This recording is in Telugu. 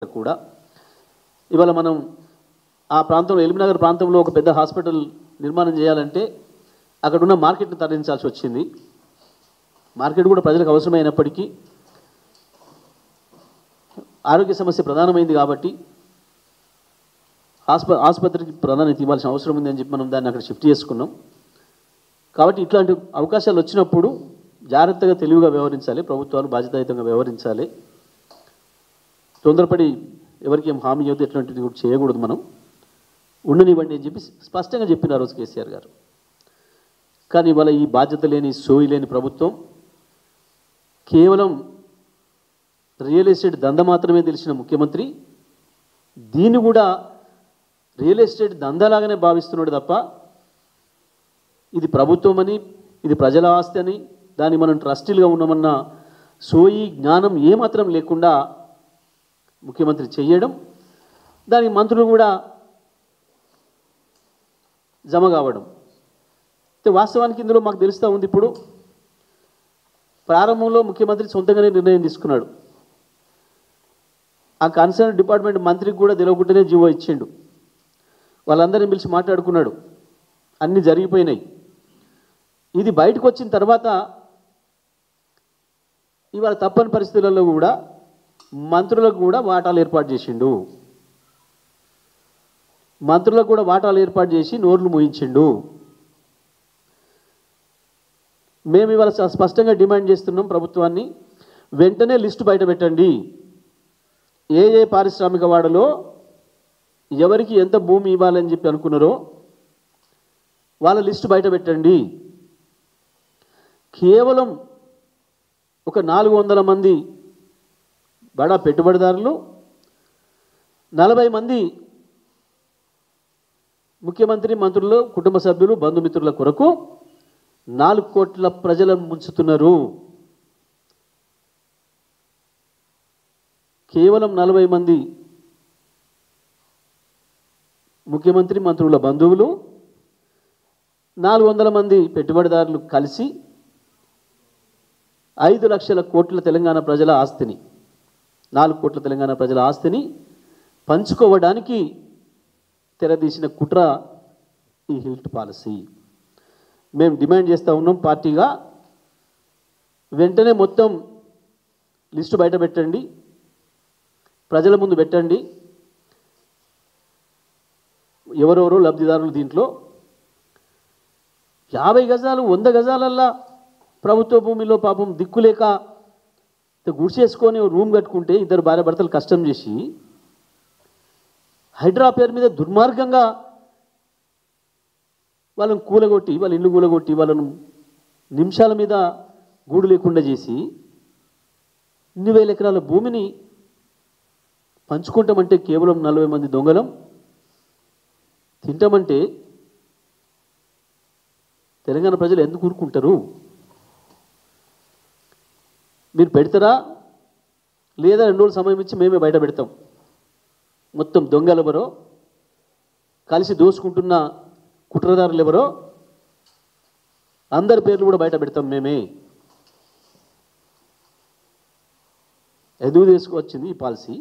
కూడా ఇవాళ మనం ఆ ప్రాంతంలో ఎల్బీనగర్ ప్రాంతంలో ఒక పెద్ద హాస్పిటల్ నిర్మాణం చేయాలంటే అక్కడ ఉన్న మార్కెట్ని తరలించాల్సి వచ్చింది. మార్కెట్ కూడా ప్రజలకు అవసరమైనప్పటికీ ఆరోగ్య సమస్య ప్రధానమైంది కాబట్టి ఆసుపత్రికి ప్రాధాన్యత ఇవ్వాల్సిన అవసరం ఉంది అని చెప్పి మనం దాన్ని అక్కడ షిఫ్ట్ చేసుకున్నాం. కాబట్టి ఇట్లాంటి అవకాశాలు వచ్చినప్పుడు జాగ్రత్తగా తెలివిగా వ్యవహరించాలి, ప్రభుత్వాలు బాధ్యతాయుతంగా వ్యవహరించాలి. తొందరపడి ఎవరికి ఏం హామీ ఇవ్వద్దు, ఎట్లాంటిది కూడా చేయకూడదు. మనం ఉండనివ్వండి అని చెప్పి స్పష్టంగా చెప్పిన ఆ రోజు కేసీఆర్ గారు. కానీ ఇవాళ ఈ బాధ్యత లేని సోయి లేని ప్రభుత్వం కేవలం రియల్ ఎస్టేట్ దంద మాత్రమే తెలిసిన ముఖ్యమంత్రి దీన్ని కూడా రియల్ ఎస్టేట్ దందాలాగానే భావిస్తున్నాడు తప్ప ఇది ప్రభుత్వం అని, ఇది ప్రజల ఆస్తి అని, దాన్ని మనం ట్రస్టీలుగా ఉన్నామన్న సోయి జ్ఞానం ఏమాత్రం లేకుండా ముఖ్యమంత్రి చెయ్యడం, దానికి మంత్రులు కూడా జమ కావడం. అయితే వాస్తవానికి ఇందులో మాకు తెలుస్తూ ఉంది, ఇప్పుడు ప్రారంభంలో ముఖ్యమంత్రి సొంతంగానే నిర్ణయం తీసుకున్నాడు. ఆ కన్సర్న్ డిపార్ట్మెంట్ మంత్రికి కూడా తెలియకుండానే జీవో ఇచ్చిండు. వాళ్ళందరినీ పిలిచి మాట్లాడుకున్నాడు, అన్నీ జరిగిపోయినాయి. ఇది బయటకు వచ్చిన తర్వాత ఇవాళ తప్పని పరిస్థితులలో కూడా మంత్రులకు కూడా వాటాలు ఏర్పాటు చేసిండు. మంత్రులకు కూడా వాటాలు ఏర్పాటు చేసి నోర్లు మూయించిండు. మేము ఇవాళ స్పష్టంగా డిమాండ్ చేస్తున్నాం ప్రభుత్వాన్ని, వెంటనే లిస్టు బయట పెట్టండి. ఏ ఏ పారిశ్రామిక వాడలో ఎవరికి ఎంత భూమి ఇవ్వాలని చెప్పి అనుకున్నారో వాళ్ళ లిస్టు బయట పెట్టండి. కేవలం ఒక 400 మంది బడా పెట్టుబడిదారులు, 40 మంది ముఖ్యమంత్రి మంత్రులు కుటుంబ సభ్యులు బంధుమిత్రుల కొరకు 4 కోట్ల ప్రజలను ముంచుతున్నారు. కేవలం 40 మంది ముఖ్యమంత్రి మంత్రుల బంధువులు, 400 మంది పెట్టుబడిదారులు కలిసి 5 లక్షల కోట్ల తెలంగాణ ప్రజల ఆస్తిని, 4 కోట్ల తెలంగాణ ప్రజల ఆస్తిని పంచుకోవడానికి తెరదీసిన కుట్ర ఈ హిల్ట్ పాలసీ. మేము డిమాండ్ చేస్తూ ఉన్నాం పార్టీగా, వెంటనే మొత్తం లిస్టు బయట పెట్టండి, ప్రజల ముందు పెట్టండి. ఎవరెవరు లబ్ధిదారులు దీంట్లో 50 గజాలు 100 గజాలల్లా ప్రభుత్వ భూమిలో పాపం దిక్కులేక గుడిసేసుకొని రూమ్ కట్టుకుంటే ఇద్దరు భార్య భర్తలు కష్టం చేసి హైడ్రా పేరు మీద దుర్మార్గంగా వాళ్ళని కూలగొట్టి, వాళ్ళ ఇల్లు కూలగొట్టి, వాళ్ళను నిమిషాల మీద గూడు లేకుండా చేసి 1,000 ఎకరాల భూమిని పంచుకుంటామంటే కేవలం 40 మంది దొంగలం తింటామంటే తెలంగాణ ప్రజలు ఎందుకు ఊరుకుంటారు? మీరు పెడతారా లేదా 2 రోజులు సమయం ఇచ్చి మేమే బయట పెడతాం. మొత్తం దొంగలు ఎవరో, కలిసి దోసుకుంటున్న కుట్రదారులు ఎవరో అందరి పేర్లు కూడా బయట పెడతాం మేమే. ఎందుకు తీసుకువచ్చింది ఈ పాలసీ?